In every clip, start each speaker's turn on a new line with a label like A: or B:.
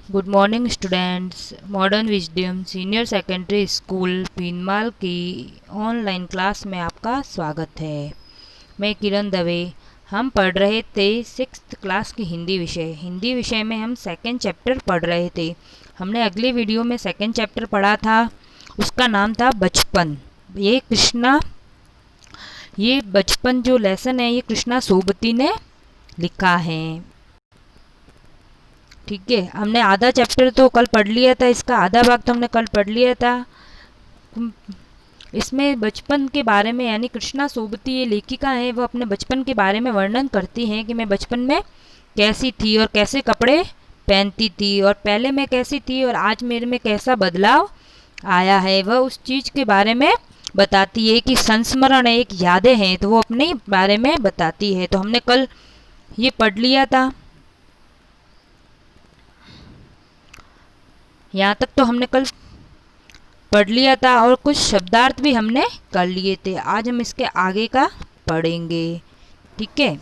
A: Good morning students. Modern wisdom senior secondary school Pinmal की online class में आपका स्वागत है। मैं किरण दवे। हम पढ़ रहे थे 6th क्लास की हिंदी विषय में हम सेकेंड चैप्टर पढ़ रहे थे। हमने अगले वीडियो में सेकेंड चैप्टर पढ़ा था, उसका नाम था बचपन। ये बचपन जो लेसन है ये कृष्णा सोबती ने लिखा है। ठीक है, हमने आधा चैप्टर तो कल पढ़ लिया था, इसका आधा भाग तो हमने कल पढ़ लिया था। इसमें बचपन के बारे में, यानी कृष्णा सोबती ये लेखिका है, वो अपने बचपन के बारे में वर्णन करती हैं कि मैं बचपन में कैसी थी और कैसे कपड़े पहनती थी और पहले मैं कैसी थी और आज मेरे में कैसा बदलाव आया है। वह उस चीज़ के बारे में बताती है कि संस्मरण है, एक यादें हैं, तो वो अपने बारे में बताती है। तो हमने कल ये पढ़ लिया था, यहाँ तक तो हमने कल पढ़ लिया था और कुछ शब्दार्थ भी हमने कर लिए थे। आज हम इसके आगे का पढ़ेंगे। ठीक है,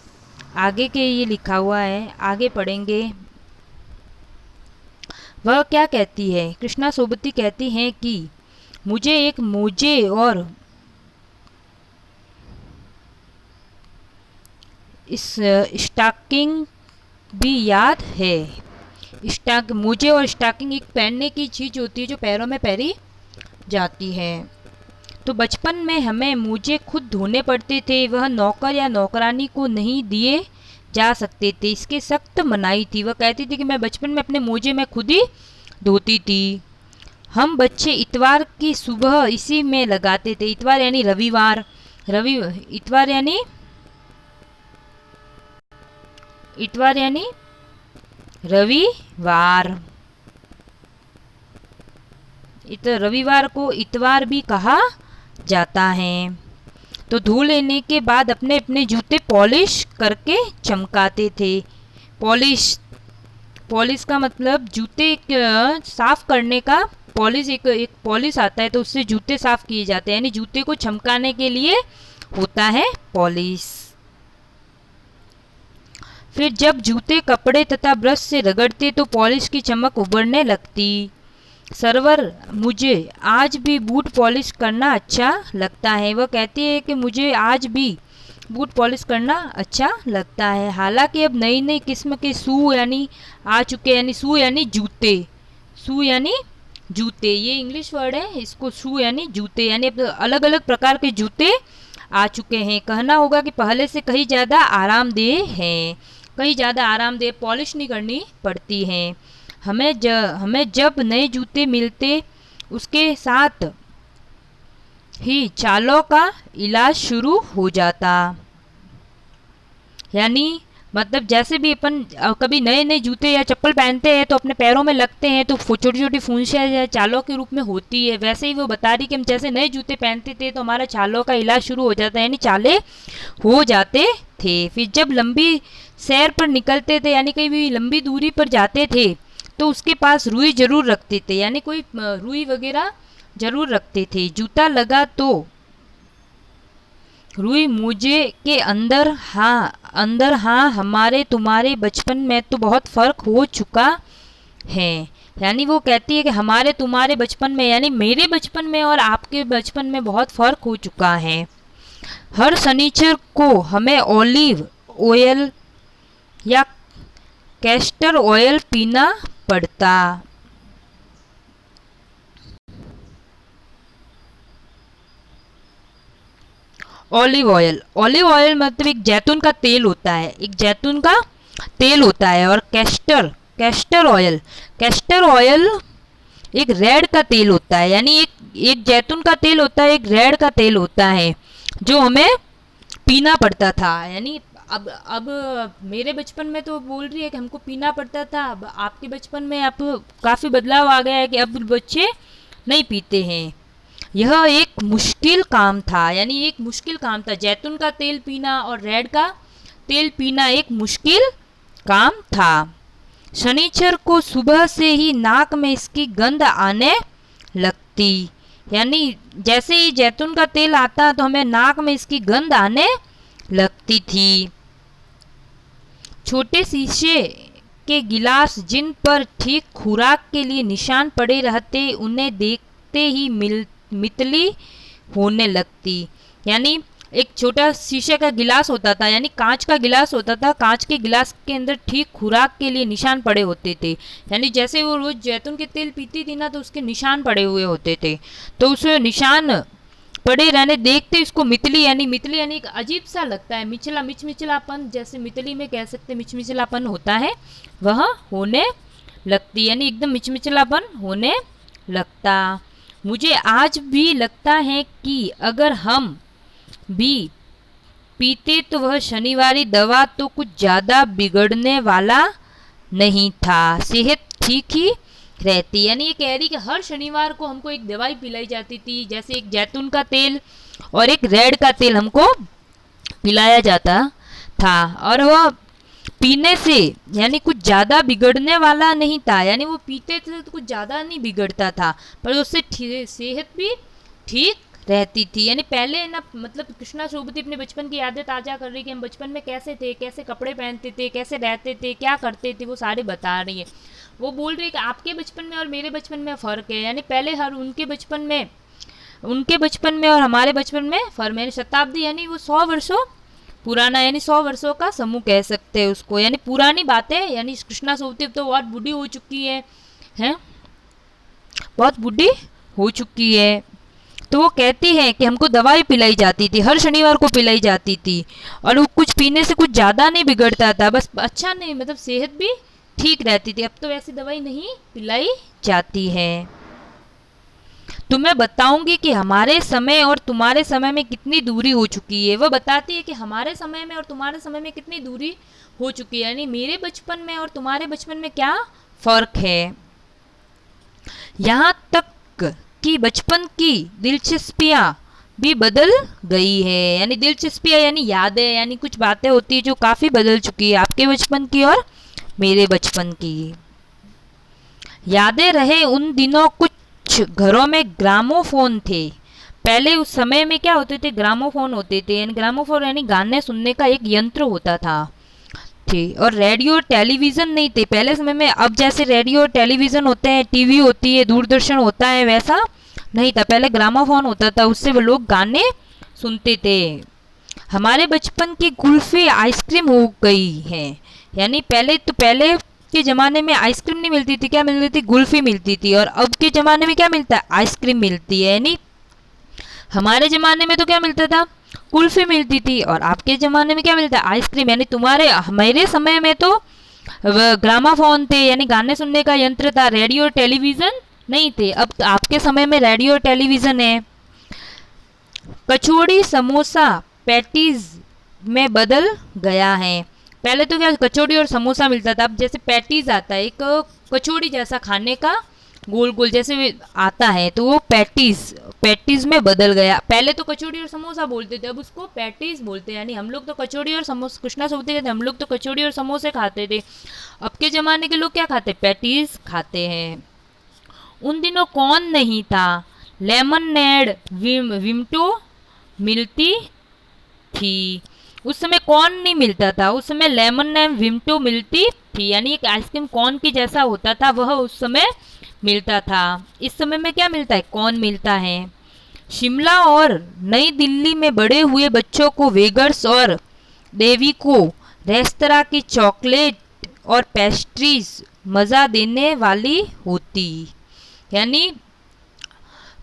A: आगे के ये लिखा हुआ है, आगे पढ़ेंगे। वह क्या कहती है? कृष्णा सोबती कहती हैं कि मुझे एक मोजे और इस स्टॉकिंग भी याद है। मोजे और स्टॉकिंग एक पहनने की चीज़ होती है जो पैरों में पहनी जाती है। तो बचपन में हमें मोजे खुद धोने पड़ते थे, वह नौकर या नौकरानी को नहीं दिए जा सकते थे, इसकी सख्त मनाही थी। वह कहती थी कि मैं बचपन में अपने मोजे में खुद ही धोती थी। हम बच्चे इतवार की सुबह इसी में लगाते थे। इतवार यानी रविवार, इतवार यानी रविवार। रविवार को इतवार भी कहा जाता है। तो धो लेने के बाद अपने अपने जूते पॉलिश करके चमकाते थे। पॉलिश का मतलब जूते साफ करने का। पॉलिश एक पॉलिश आता है, तो उससे जूते साफ किए जाते हैं, यानी जूते को चमकाने के लिए होता है पॉलिश। फिर जब जूते कपड़े तथा ब्रश से रगड़ते तो पॉलिश की चमक उभरने लगती। सरवर, मुझे आज भी बूट पॉलिश करना अच्छा लगता है। वह कहती है कि मुझे आज भी बूट पॉलिश करना अच्छा लगता है। हालांकि अब नई नई किस्म के शू यानी आ चुके, यानी शू यानी जूते, ये इंग्लिश वर्ड है, इसको शू यानी जूते, यानी अलग अलग प्रकार के जूते आ चुके हैं। कहना होगा कि पहले से कहीं ज़्यादा आरामदेह हैं, कहीं ज़्यादा आरामदेह, पॉलिश नहीं करनी पड़ती है। हमें जब नए जूते मिलते उसके साथ ही चालों का इलाज शुरू हो जाता। यानी मतलब जैसे भी अपन कभी नए नए जूते या चप्पल पहनते हैं तो अपने पैरों में लगते हैं तो छोटी छोटी फुंसियाँ या चालों के रूप में होती है। वैसे ही वो बता रही कि हम जैसे नए जूते पहनते थे तो हमारा चालों का इलाज शुरू हो जाता है, यानी चाले हो जाते थे। फिर जब लंबी सैर पर निकलते थे, यानी कहीं भी लंबी दूरी पर जाते थे, तो उसके पास रुई जरूर रखते थे, यानी कोई रुई वगैरह जरूर रखते थे। जूता लगा तो रुई मोजे के अंदर हाँ हमारे तुम्हारे बचपन में तो बहुत फर्क हो चुका है। यानी वो कहती है कि हमारे तुम्हारे बचपन में, यानी मेरे बचपन में और आपके बचपन में बहुत फर्क हो चुका है। हर शनिचर को हमें ऑलिव ऑयल या कैस्टर ऑयल पीना पड़ता। ऑलिव ऑयल मतलब एक जैतून का तेल होता है, और कैस्टर ऑयल एक रेड का तेल होता है, यानी एक जैतून का तेल होता है, एक रेड का तेल होता है जो हमें पीना पड़ता था। यानी अब मेरे बचपन में तो बोल रही है कि हमको पीना पड़ता था, अब आपके बचपन में अब काफ़ी बदलाव आ गया है कि अब बच्चे नहीं पीते हैं। यह एक मुश्किल काम था, यानी एक मुश्किल काम था। जैतून का तेल पीना और रेड का तेल पीना एक मुश्किल काम था। शनिचर को सुबह से ही नाक में इसकी गंध आने लगती, यानी जैसे ही जैतून का तेल आता तो हमें नाक में इसकी गंध आने लगती थी। छोटे शीशे के गिलास जिन पर ठीक खुराक के लिए निशान पड़े रहते, उन्हें देखते ही मितली होने लगती। यानी एक छोटा शीशे का गिलास होता था, यानी कांच का गिलास होता था, कांच के गिलास के अंदर ठीक खुराक के लिए निशान पड़े होते थे। यानी जैसे वो रोज जैतून के तेल पीती थी ना, तो उसके निशान पड़े हुए होते थे, तो उस निशान पड़े रहने देखते इसको मितली यानी एक अजीब सा लगता है, मिचमिचलापन, जैसे मितली में कह सकते मिचमिचलापन होता है, वह होने लगती, यानी एकदम मिचमिचलापन होने लगता। मुझे आज भी लगता है कि अगर हम भी पीते तो वह शनिवारी दवा तो कुछ ज़्यादा बिगड़ने वाला नहीं था, सेहत ठीक ही रहती। यानी ये कह रही कि हर शनिवार को हमको एक दवाई पिलाई जाती थी, जैसे एक जैतून का तेल और एक रेड का तेल हमको पिलाया जाता था, और वह पीने से यानी कुछ ज़्यादा बिगड़ने वाला नहीं था, यानी वो पीते थे तो कुछ ज़्यादा नहीं बिगड़ता था, पर उससे सेहत भी ठीक रहती थी। यानी पहले ना, मतलब कृष्णा शोभती अपने बचपन की यादें ताज़ा कर रही कि हम बचपन में कैसे थे, कैसे कपड़े पहनते थे, कैसे रहते थे, क्या करते थे, वो सारे बता रही है। वो बोल रही है कि आपके बचपन में और मेरे बचपन में फ़र्क है, यानी पहले हर उनके बचपन में और हमारे बचपन में फ़र्क, यानी शताब्दी, यानी वो 100 वर्षों पुराना, यानी 100 वर्षों का समूह कह सकते हैं उसको, यानी पुरानी बातें। यानी कृष्णा सोबती तो बहुत बूढ़ी हो चुकी है, बहुत बूढ़ी हो चुकी है। तो वो कहती है कि हमको दवाई पिलाई जाती थी, हर शनिवार को पिलाई जाती थी, और वो कुछ पीने से कुछ ज़्यादा नहीं बिगड़ता था, बस अच्छा नहीं, मतलब सेहत भी ठीक रहती थी। अब तो वैसी दवाई नहीं पिलाई जाती है। तो मैं बताऊंगी कि हमारे समय और तुम्हारे समय में कितनी दूरी हो चुकी है। वह बताती है कि हमारे समय में और तुम्हारे समय में कितनी दूरी हो चुकी है, यानी मेरे बचपन में और तुम्हारे बचपन में क्या फ़र्क है। यहाँ तक कि बचपन की दिलचस्पियाँ भी बदल गई है, यानी दिलचस्पियाँ यानी यादें, यानी कुछ बातें होती है जो काफ़ी बदल चुकी है, आपके बचपन की और मेरे बचपन की। यादें रहे उन दिनों, कुछ घरों में ग्रामोफोन थे। पहले उस समय में क्या होते थे, ग्रामोफोन होते थे, यानी ग्रामोफोन यानी गाने सुनने का एक यंत्र होता था, ठीक। और रेडियो टेलीविज़न नहीं थे पहले समय में। अब जैसे रेडियो टेलीविज़न होते हैं, टीवी होती है, दूरदर्शन होता है, वैसा नहीं था। पहले ग्रामोफोन होता था, उससे वो लोग गाने सुनते थे। हमारे बचपन की कुल्फी आइसक्रीम हो गई है, यानी पहले के ज़माने में आइसक्रीम नहीं मिलती थी, क्या मिलती थी, कुल्फी मिलती थी, और अब के ज़माने में क्या मिलता है, आइसक्रीम मिलती है। यानी हमारे ज़माने में तो क्या मिलता था, कुल्फी मिलती थी, और आपके ज़माने में क्या मिलता है, आइसक्रीम। यानी मेरे समय में तो ग्रामाफोन थे, यानी गाने सुनने का यंत्र था, रेडियो टेलीविज़न नहीं थे। अब आपके समय में रेडियो टेलीविज़न है। कचौड़ी समोसा पैटीज में बदल गया है। पहले तो क्या कचौड़ी और समोसा मिलता था, अब जैसे पैटीज आता है, एक कचौड़ी जैसा खाने का गोल गोल जैसे आता है, तो वो पैटीज में बदल गया। पहले तो कचौड़ी और समोसा बोलते थे, अब उसको पैटीज बोलते हैं। यानी हम लोग तो कचौड़ी और समोसा, कृष्णा सोचते थे हम लोग तो कचौड़ी और समोसे खाते थे, अब के ज़माने के लोग क्या खाते, पैटीज खाते हैं। उन दिनों कौन नहीं था, लेमनेड विमटो मिलती थी। उस समय कौन नहीं मिलता था, उस समय लेमन एंड विमटो मिलती थी, यानी एक आइसक्रीम कौन की जैसा होता था, वह उस समय मिलता था। इस समय में क्या मिलता है, कौन मिलता है। शिमला और नई दिल्ली में बड़े हुए बच्चों को वेगर्स और देवी को रेस्तरां की चॉकलेट और पेस्ट्रीज मज़ा देने वाली होती। यानी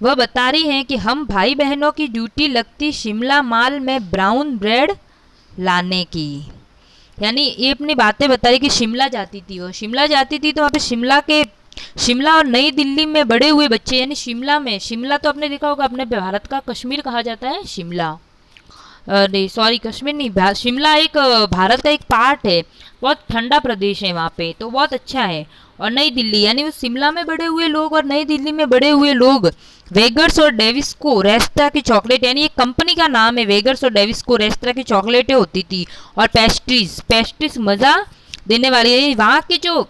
A: वह बता रही हैं कि हम भाई बहनों की ड्यूटी लगती शिमला माल में ब्राउन ब्रेड लाने की। यानी ये अपनी बातें बताई कि शिमला जाती थी, वो शिमला जाती थी, तो वहाँ पे शिमला और नई दिल्ली में बड़े हुए बच्चे, यानी शिमला तो आपने देखा होगा, अपने भारत का कश्मीर कहा जाता है शिमला, नहीं सॉरी कश्मीर नहीं, शिमला एक भारत का एक पार्ट है, बहुत ठंडा प्रदेश है वहाँ पे, तो बहुत अच्छा है। और नई दिल्ली यानी वो शिमला में बड़े हुए लोग और नई दिल्ली में बड़े हुए लोग वेगर्स और डेविस को रेस्तरां की चॉकलेट, यानी एक कंपनी का नाम है, वेगर्स और डेविस को रेस्तरां की चॉकलेटें होती थी, और पेस्ट्रीज मज़ा देने वाली है। वहाँ की जो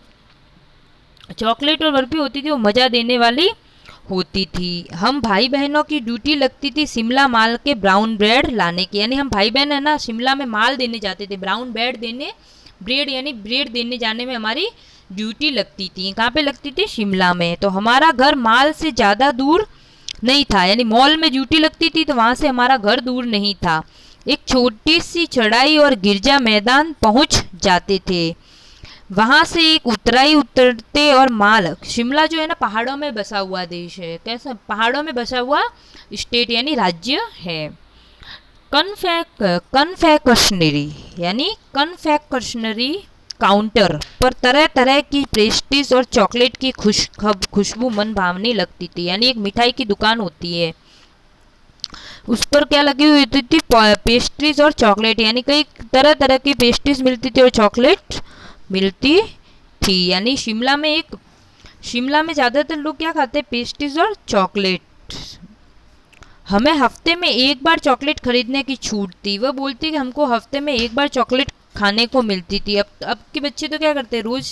A: चॉकलेट और बर्फी होती थी वो मज़ा देने वाली होती थी। हम भाई बहनों की ड्यूटी लगती थी शिमला माल के ब्राउन ब्रेड लाने की, यानी हम भाई बहन है ना, शिमला में माल देने जाते थे, ब्राउन ब्रेड देने ब्रेड यानी ब्रेड देने जाने में हमारी ड्यूटी लगती थी। कहाँ पे लगती थी? शिमला में। तो हमारा घर माल से ज़्यादा दूर नहीं था, यानी मॉल में ड्यूटी लगती थी तो वहाँ से हमारा घर दूर नहीं था। एक छोटी सी चढ़ाई और गिरजा मैदान पहुँच जाते थे, वहाँ से एक उतराई उतरते और माल। शिमला जो है ना पहाड़ों में बसा हुआ देश है, कैसा? पहाड़ों में बसा हुआ स्टेट यानी राज्य है। कन्फेक्शनरी यानी कन्फेक्शनरी काउंटर पर तरह तरह की पेस्ट्रीज और चॉकलेट की खुशबू मन भावनी लगती थी, यानी एक मिठाई की दुकान होती है, उस पर क्या लगी हुई होती थी? पेस्ट्रीज और चॉकलेट, यानी कई तरह तरह की पेस्ट्रीज मिलती थी और चॉकलेट मिलती थी। यानी शिमला में ज़्यादातर लोग क्या खाते हैं? पेस्ट्रीज और चॉकलेट। हमें हफ्ते में एक बार चॉकलेट खरीदने की छूट थी। वह बोलती कि हमको हफ्ते में एक बार चॉकलेट खाने को मिलती थी। अब के बच्चे तो क्या करते हैं? रोज़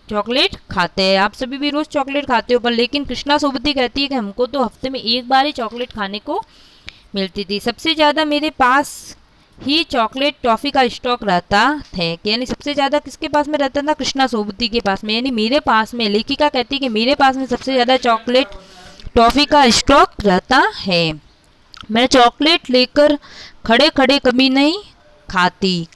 A: चॉकलेट खाते हैं। आप सभी भी रोज़ चॉकलेट खाते हो, पर लेकिन कृष्णा सोबती कहती है कि हमको तो हफ्ते में एक बार ही चॉकलेट खाने को मिलती थी। सबसे ज़्यादा मेरे पास ही चॉकलेट टॉफ़ी का स्टॉक रहता है, यानी सबसे ज़्यादा किसके पास में रहता था? कृष्णा सोबती के पास में, यानी मेरे पास में। लेखिका कहती है कि मेरे पास में सबसे ज़्यादा चॉकलेट टॉफ़ी का स्टॉक रहता है। मैं चॉकलेट लेकर खड़े खड़े कभी नहीं खाती,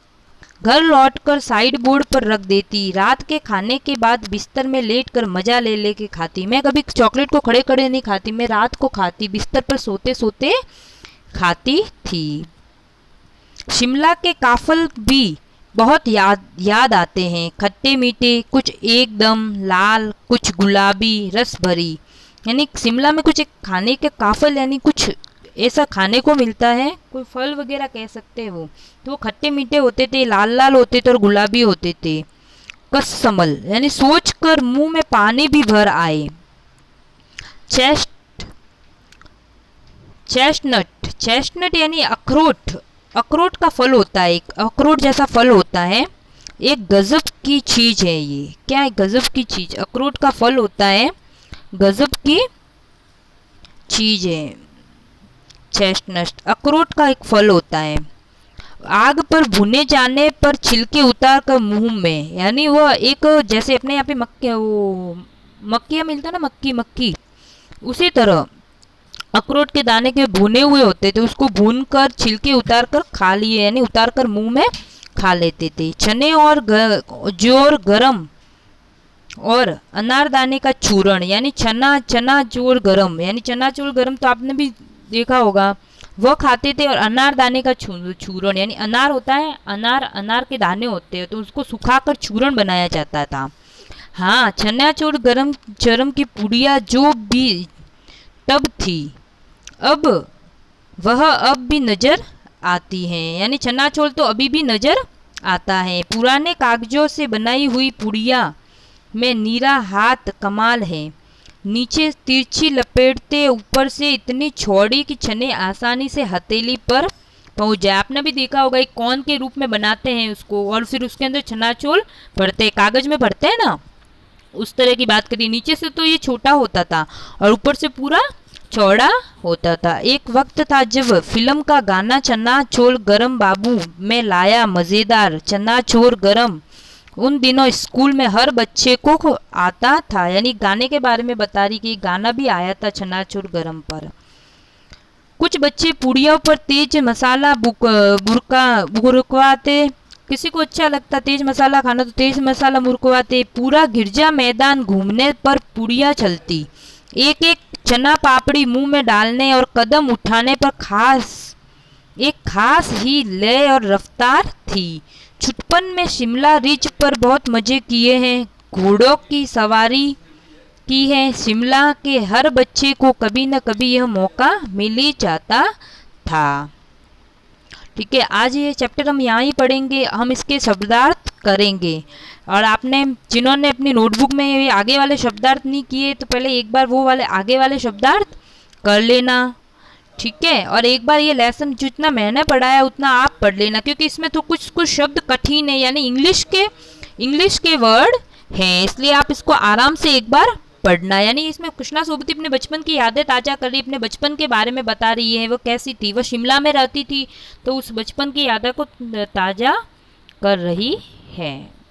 A: घर लौटकर साइड बोर्ड पर रख देती। रात के खाने के बाद बिस्तर में लेटकर मज़ा ले ले के खाती। मैं कभी चॉकलेट को खड़े खड़े नहीं खाती, मैं रात को खाती, बिस्तर पर सोते सोते खाती थी। शिमला के काफल भी बहुत याद आते हैं, खट्टे मीठे, कुछ एकदम लाल, कुछ गुलाबी रस भरी। यानी शिमला में कुछ एक खाने के काफल यानी कुछ ऐसा खाने को मिलता है, कोई फल वगैरह कह सकते हैं वो, तो वो खट्टे मीठे होते थे, लाल लाल होते थे और गुलाबी होते थे। कसमल यानी सोच कर मुंह में पानी भी भर आए। चेस्टनट यानी अखरोट, अखरोट का फल होता है, एक अखरोट जैसा फल होता है, एक गजब की चीज़ है ये। क्या है? गजब की चीज़। अखरोट का फल होता है, गजब की चीज़ है। चेस्टनट अखरोट का एक फल होता है। आग पर भुने जाने पर छिलके उतार कर मुंह में, यानी वह एक जैसे अपने यहाँ पे मक्खियाँ मिलता है ना, मक्की, उसी तरह अखरोट के दाने के भुने हुए होते थे, उसको भून कर छिलके उतार कर खा लिए, यानी उतार कर मुंह में खा लेते थे। चने और जोर गरम और अनारदाने का चूरण, यानी चना जोर गरम, यानी चना जोर गरम तो आपने भी देखा होगा, वह खाते थे। और अनारदाने का चूरण, यानी अनार होता है, अनार के दाने होते हैं, तो उसको सुखाकर चूरण बनाया जाता था। हाँ, चना चोर गरम चरम की पुड़िया जो भी तब थी, अब भी नजर आती हैं, यानी चनाचोल तो अभी भी नजर आता है। पुराने कागजों से बनाई हुई पुड़िया में नीरा हाथ कमाल है, नीचे तिरछी लपेटते, ऊपर से इतनी चौड़ी कि चने आसानी से हथेली पर पहुंच जाए। आपने भी देखा होगा एक कौन के रूप में बनाते हैं उसको, और फिर उसके अंदर चनाचोल भरते, कागज में भरते हैं ना, उस तरह की बात करी। नीचे से तो ये छोटा होता था और ऊपर से पूरा चौड़ा होता था। एक वक्त था जब फिल्म का गाना चन्ना चोर गरम बाबू में लाया मज़ेदार चन्ना चोर गरम, उन दिनों स्कूल में हर बच्चे को आता था, यानी गाने के बारे में बता रही कि गाना भी आया था चन्ना चोर गरम पर। कुछ बच्चे पुड़ियों पर तेज मसाला बुरकवाते, किसी को अच्छा लगता तेज मसाला खाना तो तेज मसाला मुरकवाते। पूरा गिरजा मैदान घूमने पर पुड़िया चलती, एक एक चना पापड़ी मुंह में डालने और कदम उठाने पर एक खास ही लय और रफ्तार थी। छुटपन में शिमला रिज पर बहुत मजे किए हैं, घोड़ों की सवारी की है। शिमला के हर बच्चे को कभी न कभी यह मौका मिल ही जाता था। ठीक है, आज ये चैप्टर हम यहाँ ही पढ़ेंगे, हम इसके शब्दार्थ करेंगे। और आपने जिन्होंने अपनी नोटबुक में ये आगे वाले शब्दार्थ नहीं किए तो पहले एक बार वो वाले आगे वाले शब्दार्थ कर लेना, ठीक है। और एक बार ये लेसन जितना मैंने पढ़ाया उतना आप पढ़ लेना, क्योंकि इसमें तो कुछ शब्द कठिन है, यानी इंग्लिश के वर्ड हैं, इसलिए आप इसको आराम से एक बार पढ़ना। यानी इसमें कृष्णा सोबती अपने बचपन की यादें ताज़ा कर रही, अपने बचपन के बारे में बता रही है, वो कैसी थी, वो शिमला में रहती थी तो उस बचपन की यादें को ताज़ा कर रही है।